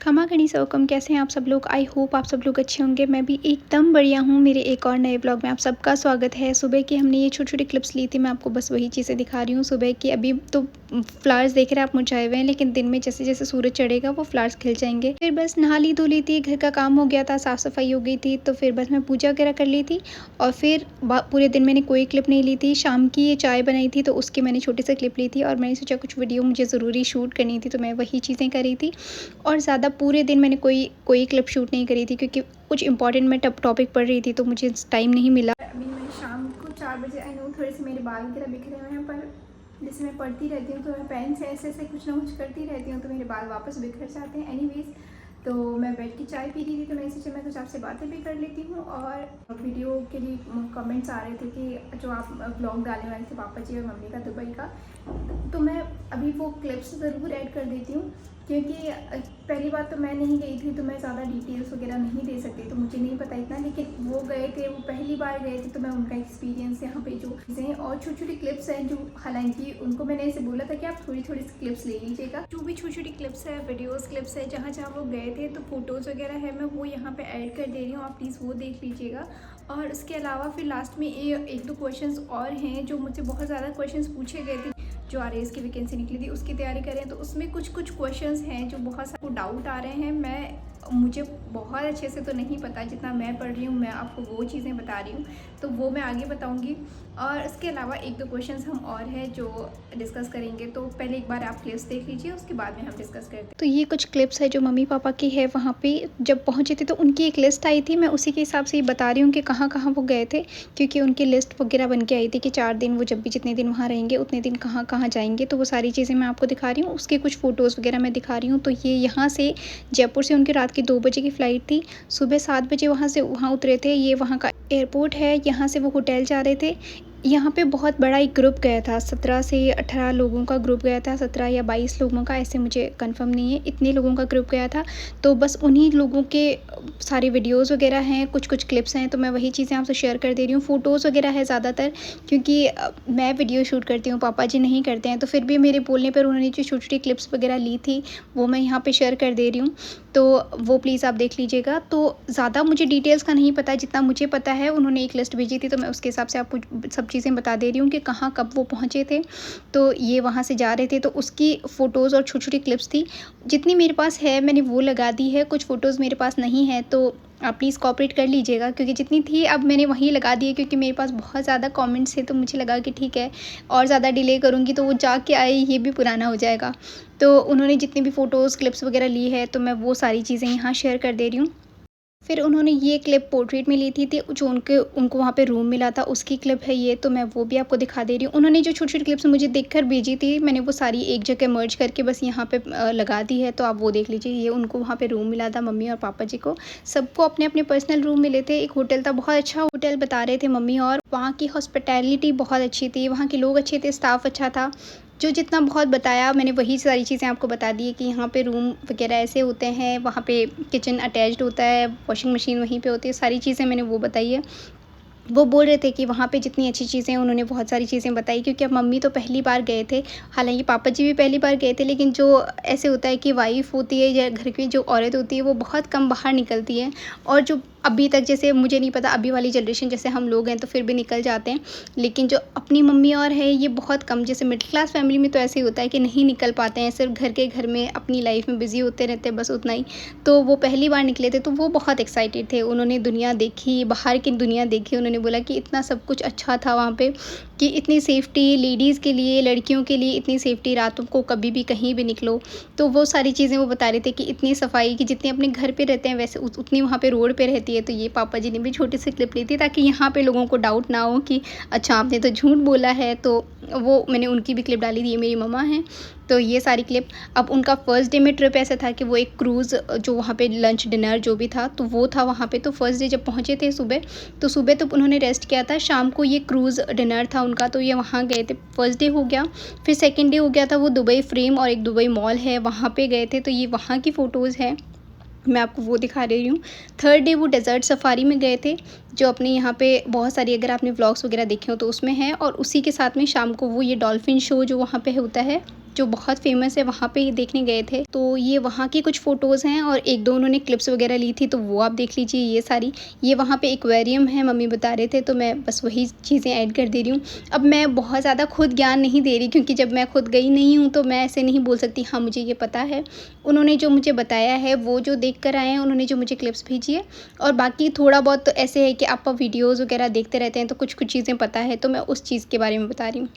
खमा गणिसा हुकम, कैसे हैं आप सब लोग। आई होप आप सब लोग अच्छे होंगे। मैं भी एकदम बढ़िया हूँ। मेरे एक और नए ब्लॉग में आप सबका स्वागत है। सुबह की हमने ये छोटी छोटी क्लिप्स ली थी, मैं आपको बस वही चीज़ें दिखा रही हूँ सुबह की। अभी तो फ्लावर्स देख रहे हैं आप, मुरझाए हुए हैं, लेकिन दिन में जैसे जैसे सूरज चढ़ेगा वो फ्लावर्स खिल जाएंगे। फिर बस नहा ली धो ली थी, घर का काम हो गया था, साफ़ सफाई हो गई थी, तो फिर बस मैं पूजा वगैरह कर ली थी। और फिर पूरे दिन मैंने कोई क्लिप नहीं ली थी। शाम की ये चाय बनाई थी तो उसकी मैंने छोटी सी क्लिप ली थी, और मैंने सोचा कुछ वीडियो मुझे ज़रूरी शूट करनी थी, तो मैं वही चीज़ें करी थी। और ज़्यादा पूरे दिन मैंने कोई क्लिप शूट नहीं करी थी, क्योंकि कुछ इंपॉर्टेंट मैं टॉपिक पढ़ रही थी, तो मुझे टाइम नहीं मिला। अभी मैं शाम को 4 बजे आई हूँ। थोड़े से मेरे बाल वगैरह बिखरे हुए हैं, पर जैसे मैं पढ़ती रहती हूँ तो मैं पेन से ऐसे ऐसे कुछ ना कुछ करती रहती हूँ, तो मेरे बाल वापस बिखर जाते हैं। एनीवेज, तो मैं बैठ के चाय पी रही थी, तो मैंने सोचा मैं कुछ आपसे बातें भी कर लेती हूँ। और वीडियो के लिए कमेंट्स आ रहे थे कि जो आप ब्लॉग डालने वाले थे पापा जी और मम्मी का दुबई का, तो मैं अभी वो क्लिप्स ज़रूर ऐड कर देती हूँ, क्योंकि पहली बात तो मैं नहीं गई थी, तो मैं ज़्यादा डिटेल्स वगैरह नहीं दे सकती, तो मुझे नहीं पता इतना। लेकिन वो गए थे, वो पहली बार गए थे, तो मैं उनका एक्सपीरियंस यहाँ पे जो चीज़ें और छोटी छोटी क्लिप्स हैं, जो हालांकि उनको मैंने ऐसे बोला था कि आप थोड़ी थोड़ी क्लिप्स ले लीजिएगा। जो भी छोटी छोटी क्लिप्स है, वीडियोज़ क्लिप्स है, जहाँ जहाँ वो गए थे, तो फोटोज़ वगैरह है, मैं वो यहाँ पर ऐड कर दे रही हूँ, आप प्लीज़ वो देख लीजिएगा। और उसके अलावा फिर लास्ट में एक दो क्वेश्चंस और हैं, जो मुझसे बहुत ज़्यादा क्वेश्चंस पूछे गए थे। जो आरएएस की वैकेंसी निकली थी उसकी तैयारी करें, तो उसमें कुछ क्वेश्चंस हैं जो बहुत सारे डाउट आ रहे हैं। मुझे बहुत अच्छे से तो नहीं पता, जितना मैं पढ़ रही हूँ मैं आपको वो चीज़ें बता रही हूँ, तो वो मैं आगे बताऊँगी। और इसके अलावा एक दो क्वेश्चंस हम और हैं जो डिस्कस करेंगे, तो पहले एक बार आप क्लिप्स देख लीजिए, उसके बाद में हम डिस्कस करते हैं। तो ये कुछ क्लिप्स है जो मम्मी पापा की है। वहाँ पे जब पहुँचे थे तो उनकी एक लिस्ट आई थी, मैं उसी के हिसाब से ये बता रही हूँ कि कहाँ कहाँ वो गए थे, क्योंकि उनकी लिस्ट वगैरह बन के आई थी कि 4 दिन वो जब भी जितने दिन वहाँ रहेंगे उतने दिन कहाँ कहाँ जाएंगे, तो वो सारी चीज़ें मैं आपको दिखा रही हूँ। उसके कुछ फ़ोटोज़ वगैरह मैं दिखा रही हूँ। तो ये यहाँ से जयपुर से उनकी रात की 2 बजे की फ़्लाइट थी, सुबह 7 बजे वहाँ से वहाँ उतरे थे। ये वहाँ का एयरपोर्ट है, यहाँ से वो होटल जा रहे थे। यहाँ पे बहुत बड़ा एक ग्रुप गया था, 17 से 18 लोगों का ग्रुप गया था, 17 या 22 लोगों का, ऐसे मुझे कंफर्म नहीं है, इतने लोगों का ग्रुप गया था। तो बस उन्हीं लोगों के सारे वीडियोस वगैरह हैं, कुछ कुछ क्लिप्स हैं, तो मैं वही चीज़ें आपसे शेयर कर दे रही हूँ। फ़ोटोज़ वगैरह है ज़्यादातर, क्योंकि मैं वीडियो शूट करती हूँ, पापा जी नहीं करते हैं, तो फिर भी मेरे बोलने पर उन्होंने जो छोटी छोटी क्लिप्स वगैरह ली थी वो मैं यहाँ पर शेयर कर दे रही हूँ, तो वो प्लीज़ आप देख लीजिएगा। तो ज़्यादा मुझे डिटेल्स का नहीं पता, जितना मुझे पता है उन्होंने एक लिस्ट भेजी थी, तो मैं उसके हिसाब से आपको सब चीज़ें बता दे रही हूँ कि कहाँ कब वो पहुँचे थे। तो ये वहाँ से जा रहे थे, तो उसकी फ़ोटोज़ और छोटी छोटी क्लिप्स थी, जितनी मेरे पास है मैंने वो लगा दी है। कुछ फ़ोटोज़ मेरे पास नहीं है, तो आप प्लीज़ कोऑपरेट कर लीजिएगा, क्योंकि जितनी थी अब मैंने वहीं लगा दी है, क्योंकि मेरे पास बहुत ज़्यादा कमेंट्स थे, तो मुझे लगा कि ठीक है, और ज़्यादा डिले करूँगी तो वो जाके आए ये भी पुराना हो जाएगा। तो उन्होंने जितनी भी फ़ोटोज़ क्लिप्स वगैरह ली है, तो मैं वो सारी चीज़ें यहाँ शेयर कर दे रही हूँ। फिर उन्होंने ये क्लिप पोर्ट्रेट में ली थी जो उनको वहाँ पे रूम मिला था, उसकी क्लिप है ये, तो मैं वो भी आपको दिखा दे रही हूँ। उन्होंने जो छोटी छोटी क्लिप्स मुझे देखकर भेजी थी, मैंने वो सारी एक जगह मर्ज करके बस यहाँ पे लगा दी है, तो आप वो देख लीजिए। ये उनको वहाँ पे रूम मिला था, मम्मी और पापा जी को सबको अपने अपने पर्सनल रूम मिले थे। एक होटल था, बहुत अच्छा होटल बता रहे थे मम्मी, और वहाँ की हॉस्पिटैलिटी बहुत अच्छी थी, वहाँ के लोग अच्छे थे, स्टाफ अच्छा था। जो जितना बहुत बताया मैंने वही सारी चीज़ें आपको बता दी है कि यहाँ पे रूम वगैरह ऐसे होते हैं, वहाँ पे किचन अटैच्ड होता है, वॉशिंग मशीन वहीं पे होती है, सारी चीज़ें मैंने वो बताई है। वो बोल रहे थे कि वहाँ पे जितनी अच्छी चीज़ें हैं, उन्होंने बहुत सारी चीज़ें बताई, क्योंकि अब मम्मी तो पहली बार गए थे, हालांकि पापा जी भी पहली बार गए थे, लेकिन जो ऐसे होता है कि वाइफ़ होती है या घर की जो औरत होती है वो बहुत कम बाहर निकलती है, और जो अभी तक, जैसे मुझे नहीं पता अभी वाली जनरेशन जैसे हम लोग हैं तो फिर भी निकल जाते हैं, लेकिन जो अपनी मम्मी और है ये बहुत कम, जैसे मिडिल क्लास फैमिली में तो ऐसे ही होता है कि नहीं निकल पाते हैं, सिर्फ घर के घर में अपनी लाइफ में बिज़ी होते रहते हैं, बस उतना ही। तो वो पहली बार निकले थे, तो वो बहुत एक्साइटेड थे, उन्होंने दुनिया देखी, बाहर की दुनिया देखी। उन्होंने बोला कि इतना सब कुछ अच्छा था वहाँ पे, कि इतनी सेफ्टी लेडीज़ के लिए, लड़कियों के लिए इतनी सेफ्टी, रातों को कभी भी कहीं भी निकलो, तो वो सारी चीज़ें वो बता रहे थे कि इतनी सफाई की जितनी अपने घर पे रहते हैं वैसे उतनी वहाँ पे रोड पे रहती है। तो ये पापा जी ने भी छोटी सी क्लिप ली थी, ताकि यहाँ पे लोगों को डाउट ना हो कि अच्छा आपने तो झूठ बोला है, तो वो मैंने उनकी भी क्लिप डाली थी। ये मेरी मम्मा हैं, तो ये सारी क्लिप। अब उनका फर्स्ट डे में ट्रिप ऐसा था कि वो एक क्रूज़, जो वहाँ पे लंच डिनर जो भी था तो वो था वहाँ पे। तो फर्स्ट डे जब पहुँचे थे सुबह, तो सुबह तो उन्होंने रेस्ट किया था, शाम को ये क्रूज़ डिनर था उनका, तो ये वहाँ गए थे। फर्स्ट डे हो गया, फिर सेकंड डे हो गया था, वो दुबई फ्रेम और एक दुबई मॉल है वहाँ पे गए थे, तो ये वहाँ की फ़ोटोज़ है, मैं आपको वो दिखा रही हूँ। थर्ड डे वो डेज़र्ट सफारी में गए थे, जो अपने यहाँ पे बहुत सारी, अगर आपने व्लॉग्स वगैरह देखे हो तो उसमें है, और उसी के साथ में शाम को वो ये डॉल्फिन शो जो वहाँ पे होता है जो बहुत फेमस है वहाँ पे देखने गए थे। तो ये वहाँ की कुछ फ़ोटोज़ हैं और 1-2 उन्होंने क्लिप्स वगैरह ली थी, तो वो आप देख लीजिए ये सारी। ये वहाँ पे एक्वेरियम है, मम्मी बता रहे थे, तो मैं बस वही चीज़ें ऐड कर दे रही हूँ। अब मैं बहुत ज़्यादा खुद ज्ञान नहीं दे रही, क्योंकि जब मैं खुद गई नहीं हूँ तो मैं ऐसे नहीं बोल सकती हाँ मुझे ये पता है। उन्होंने जो मुझे बताया है, वो जो देख कर आए हैं, उन्होंने जो मुझे क्लिप्स भेजी है, और बाकी थोड़ा बहुत तो ऐसे है कि आप वीडियोज़ वगैरह देखते रहते हैं तो कुछ-कुछ चीज़ें पता है, तो मैं उस चीज़ के बारे में बता रही हूँ।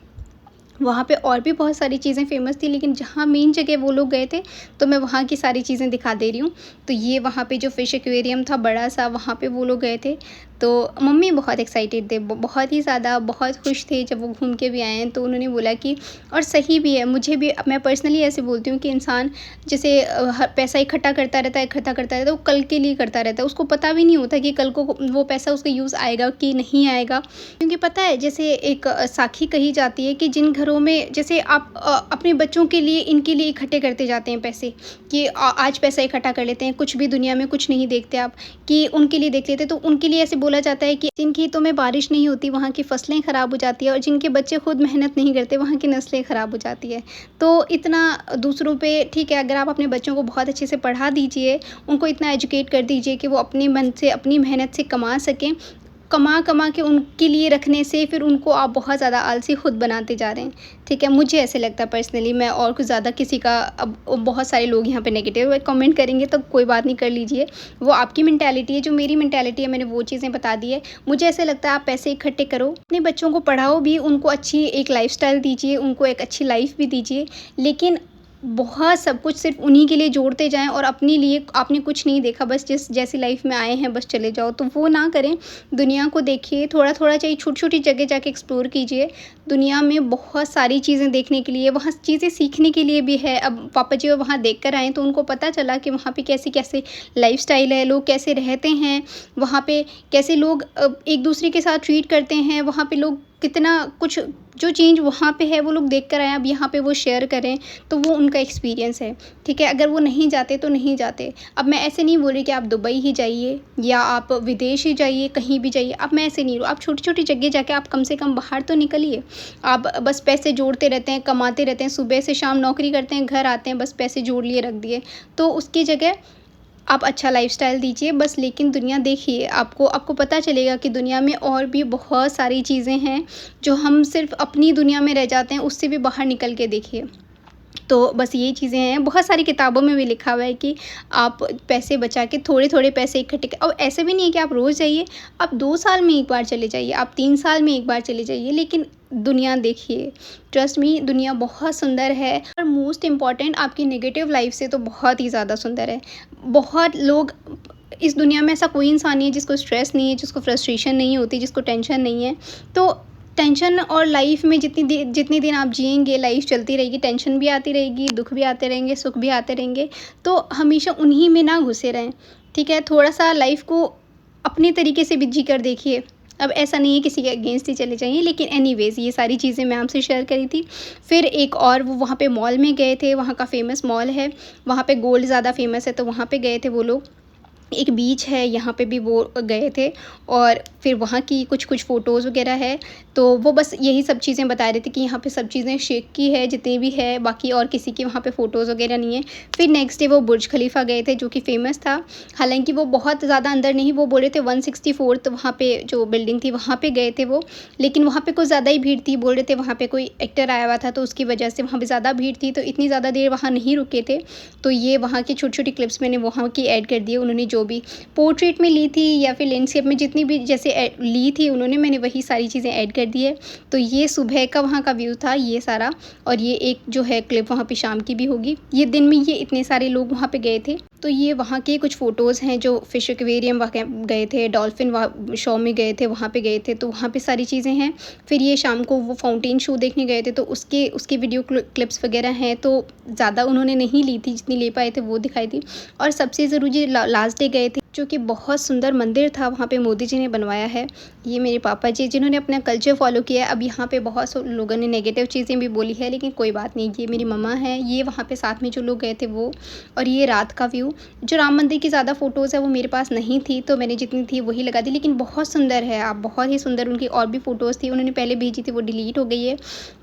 वहाँ पे और भी बहुत सारी चीज़ें फ़ेमस थी, लेकिन जहाँ मेन जगह वो लोग गए थे, तो मैं वहाँ की सारी चीज़ें दिखा दे रही हूँ। तो ये वहाँ पे जो फ़िश एक्वेरियम था बड़ा-सा, वहाँ पे वो लोग गए थे। तो मम्मी बहुत एक्साइटेड थे, बहुत ही ज़्यादा, बहुत खुश थे जब वो घूम के भी आए हैं। तो उन्होंने बोला कि और सही भी है, मुझे भी, मैं पर्सनली ऐसे बोलती हूँ कि इंसान जैसे पैसा इकट्ठा करता रहता है, इकट्ठा करता रहता है, वो कल के लिए करता रहता है। उसको पता भी नहीं होता कि कल को वो पैसा उसका यूज़ आएगा कि नहीं आएगा। क्योंकि पता है, जैसे एक साखी कही जाती है कि जिन घरों में जैसे आप अपने बच्चों के लिए, इनके लिए इकट्ठे करते जाते हैं पैसे, कि आज पैसा इकट्ठा कर लेते हैं, कुछ भी दुनिया में कुछ नहीं देखते आप, कि उनके लिए देख लेते हैं। तो उनके लिए ऐसे बोला जाता है कि जिन खेतों में बारिश नहीं होती वहाँ की फसलें ख़राब हो जाती है, और जिनके बच्चे खुद मेहनत नहीं करते वहाँ की नस्लें ख़राब हो जाती है। तो इतना दूसरों पे, ठीक है, अगर आप अपने बच्चों को बहुत अच्छे से पढ़ा दीजिए, उनको इतना एजुकेट कर दीजिए कि वो अपने मन से, अपनी मेहनत से कमा सकें, कमा के उनके लिए रखने से फिर उनको आप बहुत ज़्यादा आलसी खुद बनाते जा रहे हैं। ठीक है, मुझे ऐसे लगता है पर्सनली। मैं और कुछ ज़्यादा किसी का, अब बहुत सारे लोग यहाँ पे नेगेटिव कमेंट करेंगे तो कोई बात नहीं, कर लीजिए, वो आपकी मेंटालिटी है। जो मेरी मेंटालिटी है, मैंने वो चीज़ें बता दी है। मुझे ऐसे लगता है आप पैसे इकट्ठे करो, अपने बच्चों को पढ़ाओ भी, उनको अच्छी एक लाइफ़स्टाइल दीजिए, उनको एक अच्छी लाइफ़ भी दीजिए, लेकिन बहुत सब कुछ सिर्फ़ उन्हीं के लिए जोड़ते जाएँ और अपने लिए आपने कुछ नहीं देखा, बस जैसी लाइफ़ में आए हैं बस चले जाओ, तो वो ना करें। दुनिया को देखिए, थोड़ा-थोड़ा चाहिए, छोटी-छोटी जगह जाके एक्सप्लोर कीजिए। दुनिया में बहुत सारी चीज़ें देखने के लिए, वहाँ चीज़ें सीखने के लिए भी है। अब पापा जी वहाँ देख कर आए, तो उनको पता चला कि वहाँ पे कैसी-कैसी लाइफ़स्टाइल है, लोग कैसे रहते हैं, वहाँ पे कैसे लोग एक-दूसरे के साथ ट्रीट करते हैं, वहाँ पे लोग कितना कुछ, जो चेंज वहाँ पे है वो लोग देख कर आए, अब यहाँ पे वो शेयर करें, तो वो उनका एक्सपीरियंस है। ठीक है, अगर वो नहीं जाते तो नहीं जाते। अब मैं ऐसे नहीं बोल रही कि आप दुबई ही जाइए या आप विदेश ही जाइए, कहीं भी जाइए। अब मैं ऐसे नहीं हूँ, आप छोटी-छोटी जगह जाके आप कम से कम बाहर तो निकलिए। आप बस पैसे जोड़ते रहते हैं, कमाते रहते हैं, सुबह से शाम नौकरी करते हैं, घर आते हैं, बस पैसे जोड़ लिए रख दिए। तो उसकी जगह आप अच्छा लाइफ़स्टाइल दीजिए बस, लेकिन दुनिया देखिए, आपको आपको पता चलेगा कि दुनिया में और भी बहुत सारी चीज़ें हैं, जो हम सिर्फ़ अपनी दुनिया में रह जाते हैं, उससे भी बाहर निकल के देखिए। तो बस यही चीज़ें हैं, बहुत सारी किताबों में भी लिखा हुआ है कि आप पैसे बचा के थोड़े-थोड़े पैसे इकट्ठे क और ऐसे भी नहीं है कि आप रोज़ जाइए, आप 2 साल में 1 बार चले जाइए, आप 3 साल में 1 बार चले जाइए, लेकिन दुनिया देखिए। ट्रस्ट मी, दुनिया बहुत सुंदर है, और मोस्ट इम्पोर्टेंट आपकी नेगेटिव लाइफ़ से तो बहुत ही ज़्यादा सुंदर है। बहुत लोग, इस दुनिया में ऐसा कोई इंसान नहीं है जिसको स्ट्रेस नहीं है, जिसको फ्रस्ट्रेशन नहीं होती, जिसको टेंशन नहीं है। तो टेंशन और लाइफ में जितनी दिन आप जिएँगे, लाइफ चलती रहेगी, टेंशन भी आती रहेगी, दुःख भी आते रहेंगे, सुख भी आते रहेंगे। तो हमेशा उन्हीं में ना घुसे रहें, ठीक है? थोड़ा-सा लाइफ को अपने तरीके से भी जी कर देखिए। अब ऐसा नहीं है किसी के अगेंस्ट ही चले जाइए, लेकिन एनीवेज़ ये सारी चीज़ें मैं आपसे शेयर करी थी। फिर एक और, वो वहाँ पे मॉल में गए थे, वहाँ का फ़ेमस मॉल है, वहाँ पे गोल्ड ज़्यादा फ़ेमस है, तो वहाँ पे गए थे वो लोग। एक बीच है, यहाँ पे भी वो गए थे, और फिर वहाँ की कुछ फ़ोटोज़ वग़ैरह है। तो वो बस यही सब चीज़ें बता रहे थे कि यहाँ पे सब चीज़ें शेख की है जितनी भी है, बाकी और किसी की वहाँ पे फ़ोटोज़ वग़ैरह नहीं है। फिर नेक्स्ट डे वो बुर्ज खलीफ़ा गए थे, जो कि फ़ेमस था। हालाँकि वो बहुत ज़्यादा अंदर नहीं, वो बोले थे 164th वहाँ पे जो बिल्डिंग थी वहाँ पे गए थे वो, लेकिन वहाँ पे कुछ ज़्यादा ही भीड़ थी। बोल रहे थे वहाँ पे कोई एक्टर आया हुआ था, तो उसकी वजह से वहाँ पे ज़्यादा भीड़ थी, तो इतनी ज़्यादा देर वहाँ नहीं रुके थे। तो ये वहाँ की छोटी-छोटी क्लिप्स मैंने वहाँ की ऐड कर दी है। उन्होंने जो भी पोर्ट्रेट में ली थी या फिर लैंडस्केप में जितनी भी जैसे ली थी उन्होंने, मैंने वही सारी चीज़ें ऐड कर दी है। तो ये सुबह का वहाँ का व्यू था ये सारा, और ये एक जो है क्लिप वहाँ पे शाम की भी होगी। ये दिन में ये इतने सारे लोग वहाँ पे गए थे। तो ये वहाँ के कुछ फ़ोटोज़ हैं, जो फ़िश एक्वेरियम वहाँ गए थे, डॉल्फ़िन वहाँ शो में गए थे, वहाँ पे गए थे, तो वहाँ पे सारी चीज़ें हैं। फिर ये शाम को वो फाउंटेन शो देखने गए थे, तो उसके वीडियो क्लिप्स वगैरह हैं, तो ज़्यादा उन्होंने नहीं ली थी, जितनी ले पाए थे वो दिखाई थी। और सबसे ज़रूरी लास्ट डे गए थे, जो कि बहुत सुंदर मंदिर था, वहाँ पे मोदी जी ने बनवाया है। ये मेरे पापा जी जिन्होंने अपना कल्चर फ़ॉलो किया है। अब यहाँ पे बहुत लोगों ने नेगेटिव चीज़ें भी बोली है, लेकिन कोई बात नहीं। ये मेरी मम्मा हैं, ये वहाँ पे साथ में जो लोग गए थे वो। और ये रात का व्यू। जो राम मंदिर की ज़्यादा फ़ोटोज़ है वो मेरे पास नहीं थी, तो मैंने जितनी थी वही लगा दी, लेकिन बहुत सुंदर है। आप बहुत ही सुंदर, उनकी और भी फ़ोटोज़ थी, उन्होंने पहले भेजी थी, वो डिलीट हो गई है।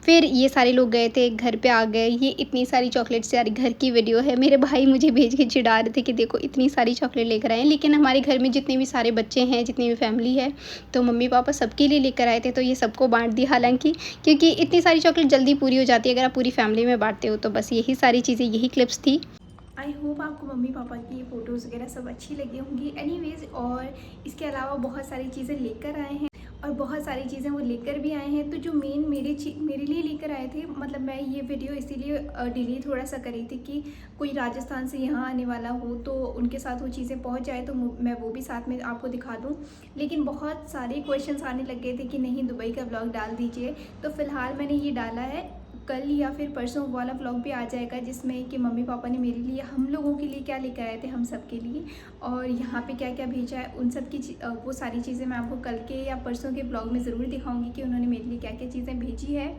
फिर ये सारे लोग गए थे, घर पे आ गए, ये इतनी सारी चॉकलेट्स, यार घर की वीडियो है। मेरे भाई मुझे भेज के चिढ़ा रहे थे कि देखो इतनी सारी चॉकलेट लेकर आए हैं, लेकिन हमारे घर में जितने भी सारे बच्चे हैं, जितनी भी फैमिली है, तो मम्मी पापा सबके लिए लेकर आए थे, तो ये सबको बाँट दी। हालाँकि क्योंकि इतनी सारी चॉकलेट जल्दी पूरी हो जाती है अगर आप पूरी फैमिली में बाँटते हो, तो बस यही सारी चीज़ें, यही क्लिप्स थी। आई होप आपको मम्मी पापा की फ़ोटोज़ वगैरह सब अच्छी लगी होंगी। एनीवेज़, और इसके अलावा बहुत सारी चीज़ें लेकर आए हैं और बहुत सारी चीज़ें वो लेकर भी आए हैं। तो जो मेन मेरे लिए लेकर आए थे, मतलब मैं ये वीडियो इसीलिए डिले थोड़ा सा करी थी कि कोई राजस्थान से यहाँ आने वाला हो तो उनके साथ वो चीज़ें पहुँच जाए, तो मैं वो भी साथ में आपको दिखा दूँ। लेकिन बहुत सारे क्वेश्चंस आने लग गए थे कि नहीं दुबई का ब्लॉग डाल दीजिए, तो फ़िलहाल मैंने ये डाला है। कल या फिर परसों वाला व्लॉग भी आ जाएगा जिसमें कि मम्मी पापा ने मेरे लिए, हम लोगों के लिए क्या लेकर आए थे, हम सब के लिए, और यहाँ पे क्या क्या भेजा है, उन सब की वो सारी चीज़ें मैं आपको कल के या परसों के ब्लॉग में ज़रूर दिखाऊंगी कि उन्होंने मेरे लिए क्या क्या चीज़ें भेजी है।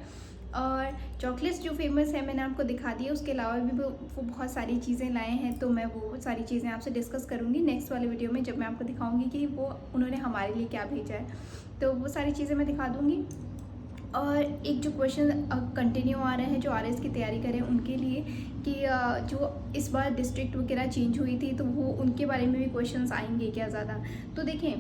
और चॉकलेट्स जो फेमस है मैंने आपको दिखा दी है, उसके अलावा भी वो बहुत सारी चीज़ें लाए हैं, तो मैं वो सारी चीज़ें आपसे डिस्कस करूँगी नेक्स्ट वाले वीडियो में, जब मैं आपको दिखाऊँगी कि वो उन्होंने हमारे लिए क्या भेजा है, तो वो सारी चीज़ें मैं दिखा दूँगी। और एक जो क्वेश्चन कंटिन्यू आ रहे हैं जो आरएस की तैयारी करें उनके लिए, कि जो इस बार डिस्ट्रिक्ट वगैरह चेंज हुई थी, तो वो उनके बारे में भी क्वेश्चंस आएंगे क्या ज़्यादा। तो देखें,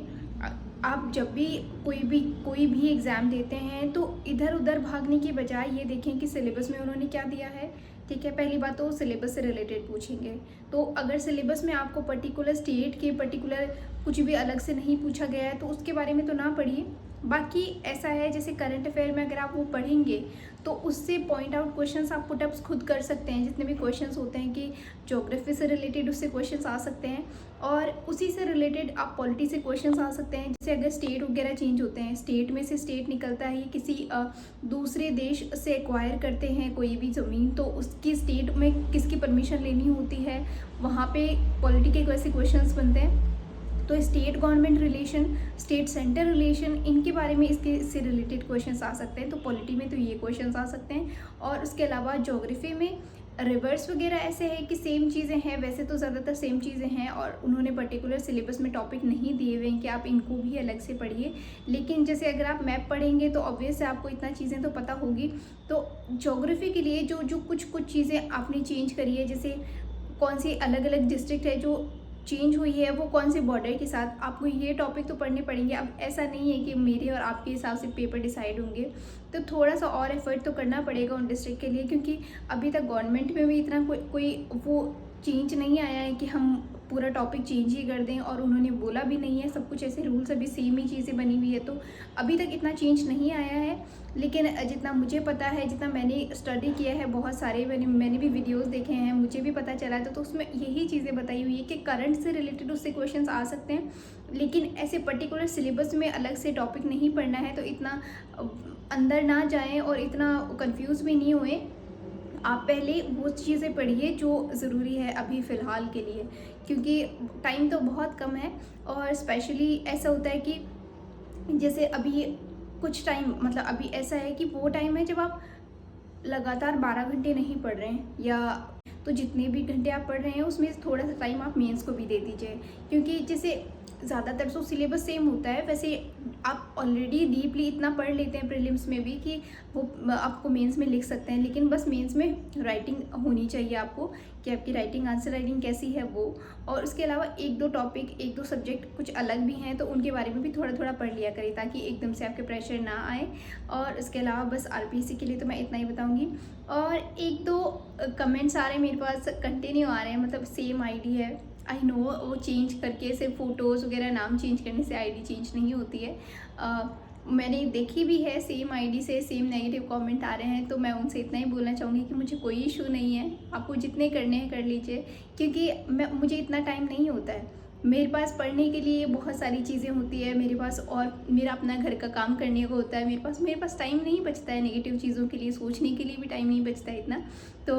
आप जब भी कोई भी एग्ज़ाम देते हैं तो इधर उधर भागने की बजाय ये देखें कि सिलेबस में उन्होंने क्या दिया है। ठीक है, पहली बात तो सिलेबस से रिलेटेड पूछेंगे, तो अगर सिलेबस में आपको पर्टिकुलर स्टेट के पर्टिकुलर कुछ भी अलग से नहीं पूछा गया है तो उसके बारे में तो ना पढ़िए। बाकी ऐसा है जैसे करंट अफेयर में अगर आप वो पढ़ेंगे तो उससे पॉइंट आउट क्वेश्चंस आप पुटअप्स खुद कर सकते हैं। जितने भी क्वेश्चंस होते हैं कि ज्योग्राफी से रिलेटेड उससे क्वेश्चंस आ सकते हैं, और उसी से रिलेटेड आप पॉलिटी से क्वेश्चंस आ सकते हैं। जैसे अगर स्टेट वगैरह चेंज होते हैं, स्टेट में से स्टेट निकलता है, किसी दूसरे देश से एक्वायर करते हैं कोई भी ज़मीन, तो उसकी स्टेट में किसकी परमिशन लेनी होती है, वहाँ पे पॉलिटी के वैसे क्वेश्चंस बनते हैं। तो state government relation, state centre relation, इनके बारे में इससे रिलेटेड क्वेश्चंस आ सकते हैं। तो पॉलिटी में तो ये क्वेश्चंस आ सकते हैं। और उसके अलावा ज्योग्राफी में रिवर्स वगैरह ऐसे है कि सेम चीज़ें हैं, वैसे तो ज़्यादातर सेम चीज़ें हैं, और उन्होंने पर्टिकुलर सिलेबस में टॉपिक नहीं दिए हुए हैं कि आप इनको भी अलग से पढ़िए। लेकिन जैसे अगर आप मैप पढ़ेंगे तो ऑब्वियस है आपको इतना चीज़ें तो पता होगी। तो ज्योग्राफी के लिए जो जो कुछ चीज़ें आपने चेंज करी है, जैसे कौन सी अलग अलग डिस्ट्रिक्ट है जो चेंज हुई है, वो कौन से बॉर्डर के साथ, आपको ये टॉपिक तो पढ़ने पड़ेंगे। अब ऐसा नहीं है कि मेरे और आपके हिसाब से पेपर डिसाइड होंगे, तो थोड़ा सा और एफर्ट तो करना पड़ेगा उन डिस्ट्रिक्ट के लिए, क्योंकि अभी तक गवर्नमेंट में भी इतना कोई वो चेंज नहीं आया है कि हम पूरा टॉपिक चेंज ही कर दें, और उन्होंने बोला भी नहीं है। सब कुछ ऐसे रूल्स अभी सेम ही चीज़ें बनी हुई है, तो अभी तक इतना चेंज नहीं आया है। लेकिन जितना मुझे पता है, जितना मैंने स्टडी किया है, बहुत सारे मैंने भी वीडियोस देखे हैं, मुझे भी पता चला है, तो उसमें यही चीज़ें बताई हुई है कि करंट से रिलेटेड उससे क्वेश्चंस आ सकते हैं, लेकिन ऐसे पर्टिकुलर सिलेबस में अलग से टॉपिक नहीं पढ़ना है। तो इतना अंदर ना जाएं और इतना कंफ्यूज भी नहीं हुए। आप पहले वो चीज़ें पढ़िए जो ज़रूरी है अभी फ़िलहाल के लिए, क्योंकि टाइम तो बहुत कम है। और स्पेशली ऐसा होता है कि जैसे अभी कुछ टाइम, मतलब अभी ऐसा है कि वो टाइम है जब आप लगातार 12 घंटे नहीं पढ़ रहे हैं, या तो जितने भी घंटे आप पढ़ रहे हैं उसमें थोड़ा सा टाइम आप मेंस को भी दे दीजिए। क्योंकि जैसे ज़्यादातर तो सिलेबस सेम होता है, वैसे आप ऑलरेडी डीपली इतना पढ़ लेते हैं प्रीलिम्स में भी कि वो आपको मेंस में लिख सकते हैं। लेकिन बस मेंस में राइटिंग होनी चाहिए आपको, कि आपकी राइटिंग, आंसर राइटिंग कैसी है वो। और उसके अलावा एक दो टॉपिक, एक दो सब्जेक्ट कुछ अलग भी हैं, तो उनके बारे में भी थोड़ा थोड़ा पढ़ लिया करें, ताकि एकदम से आपके प्रेशर ना आए। और उसके अलावा बस आरपीएससी के लिए तो मैं इतना ही बताऊँगी। और एक दो कमेंट्स आ रहे हैं मेरे पास, कंटिन्यू आ रहे हैं, मतलब सेम आईडी है। आई नो वो चेंज करके सिर्फ फ़ोटोज़ वगैरह नाम चेंज करने से आईडी चेंज नहीं होती है। मैंने देखी भी है, सेम आईडी से सेम नेगेटिव कमेंट आ रहे हैं, तो मैं उनसे इतना ही बोलना चाहूँगी कि मुझे कोई इशू नहीं है, आपको जितने करने हैं कर लीजिए, क्योंकि मुझे इतना टाइम नहीं होता है। मेरे पास पढ़ने के लिए बहुत सारी चीज़ें होती है, मेरे पास और मेरा अपना घर का काम करने को होता है, मेरे पास टाइम नहीं बचता है नेगेटिव चीज़ों के लिए, सोचने के लिए भी टाइम नहीं बचता है इतना। तो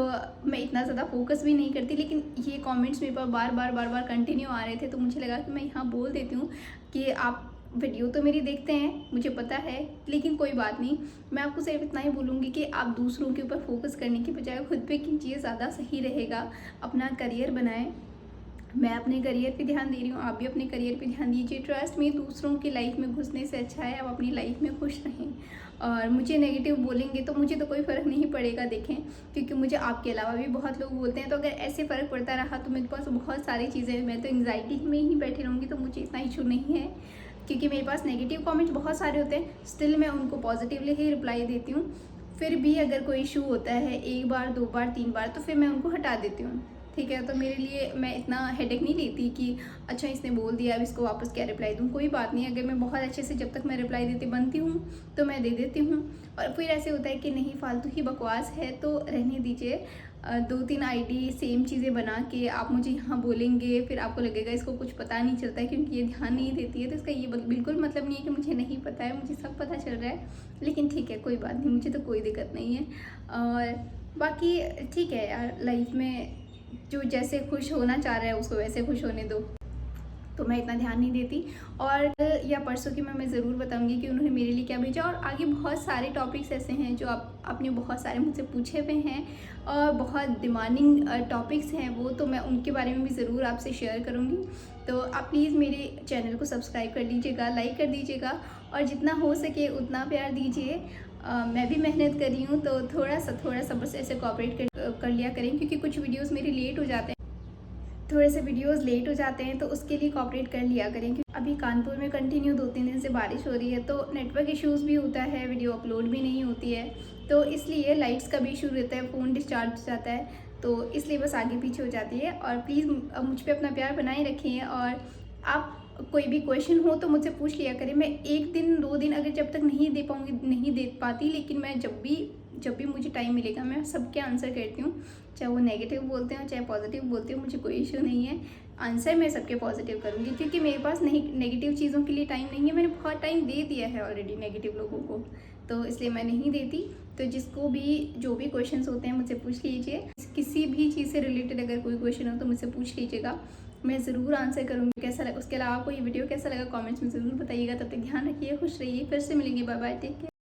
मैं इतना ज़्यादा फोकस भी नहीं करती, लेकिन ये कमेंट्स मेरे पास बार बार कंटिन्यू आ रहे थे, तो मुझे लगा कि मैं यहाँ बोल देती हूँ कि आप वीडियो तो मेरी देखते हैं, मुझे पता है, लेकिन कोई बात नहीं। मैं आपको सिर्फ इतना ही बोलूँगी कि आप दूसरों के ऊपर फोकस करने की बजाय खुद पे कीजिए, ज़्यादा सही रहेगा। अपना करियर बनाएं। मैं अपने करियर पे ध्यान दे रही हूँ, आप भी अपने करियर पे ध्यान दीजिए। ट्रस्ट में, दूसरों की लाइफ में घुसने से अच्छा है आप अपनी लाइफ में खुश रहें। और मुझे नेगेटिव बोलेंगे तो मुझे तो कोई फ़र्क नहीं पड़ेगा, देखें, क्योंकि मुझे आपके अलावा भी बहुत लोग बोलते हैं। तो अगर ऐसे फ़र्क पड़ता रहा तो मेरे पास बहुत सारी चीज़ें, मैं तो एंग्जाइटी में ही बैठी रहूँगी, तो मुझे इतना इशू नहीं है, क्योंकि मेरे पास नेगेटिव कमेंट्स बहुत सारे होते हैं, स्टिल मैं उनको पॉजिटिवली ही रिप्लाई देती हूँ। फिर भी अगर कोई इशू होता है 1 बार 2 बार 3 बार, तो फिर मैं उनको हटा देती हूँ, ठीक है। तो मेरे लिए, मैं इतना हेडेक नहीं लेती कि अच्छा इसने बोल दिया अब इसको वापस क्या रिप्लाई दूँ, कोई बात नहीं। अगर मैं बहुत अच्छे से, जब तक मैं रिप्लाई देती बनती हूँ तो मैं दे देती हूँ। और फिर ऐसे होता है कि नहीं, फालतू ही बकवास है तो रहने दीजिए। 2-3 आईडी सेम चीज़ें बना के आप मुझे यहाँ बोलेंगे, फिर आपको लगेगा इसको कुछ पता नहीं चलता है क्योंकि ये ध्यान नहीं देती है। तो इसका ये बिल्कुल मतलब नहीं है कि मुझे नहीं पता है, मुझे सब पता चल रहा है। लेकिन ठीक है, कोई बात नहीं, मुझे तो कोई दिक्कत नहीं है। और बाकी ठीक है यार, लाइफ में जो जैसे खुश होना चाह रहा है उसको वैसे खुश होने दो, तो मैं इतना ध्यान नहीं देती। और कल या परसों की मैं ज़रूर बताऊंगी कि उन्होंने मेरे लिए क्या भेजा। और आगे बहुत सारे टॉपिक्स ऐसे हैं जो आपने बहुत सारे मुझसे पूछे हुए हैं, और बहुत डिमांडिंग टॉपिक्स हैं वो, तो मैं उनके बारे में भी ज़रूर आपसे शेयर करूंगी। तो आप प्लीज़ मेरे चैनल को सब्सक्राइब कर लीजिएगा, लाइक कर दीजिएगा, और जितना हो सके उतना प्यार दीजिए। मैं भी मेहनत कर रही हूँ, तो थोड़ा सा बस ऐसे कोऑपरेट कर लिया करें, क्योंकि कुछ वीडियोस मेरे लेट हो जाते हैं, थोड़े से वीडियोस लेट हो जाते हैं, तो उसके लिए कोऑपरेट कर लिया करें। क्योंकि अभी कानपुर में कंटिन्यू 2-3 दिन से बारिश हो रही है, तो नेटवर्क इश्यूज़ भी होता है, वीडियो अपलोड भी नहीं होती है, तो इसलिए लाइट्स का भी इशू रहता है, फ़ोन डिस्चार्ज हो जाता है, तो इसलिए बस आगे पीछे हो जाती है। और प्लीज़ मुझ पर अपना प्यार बनाए रखें। और आप कोई भी क्वेश्चन हो तो मुझसे पूछ लिया करें। मैं 1 दिन 2 दिन अगर जब तक नहीं दे पाऊँगी, नहीं दे पाती, लेकिन मैं जब भी मुझे टाइम मिलेगा मैं सबके आंसर करती हूँ, चाहे वो नेगेटिव बोलते हो चाहे पॉजिटिव बोलते हो, मुझे कोई इशू नहीं है। आंसर मैं सबके पॉजिटिव करूँगी, क्योंकि मेरे पास नहीं, नेगेटिव चीज़ों के लिए टाइम नहीं है। मैंने बहुत टाइम दे दिया है ऑलरेडी नेगेटिव लोगों को, तो इसलिए मैं नहीं देती। तो जिसको भी जो भी क्वेश्चंस होते हैं मुझसे पूछ लीजिए, किसी भी चीज़ से रिलेटेड अगर कोई क्वेश्चन हो तो मुझसे पूछ लीजिएगा, मैं ज़रूर आंसर करूँगी। कैसा लगा, उसके अलावा आपको ये वीडियो कैसा लगा कमेंट्स में ज़रूर बताइएगा। तब तक ध्यान रखिए, खुश रहिए, फिर से मिलेंगे, बाय बाय, टेक केयर।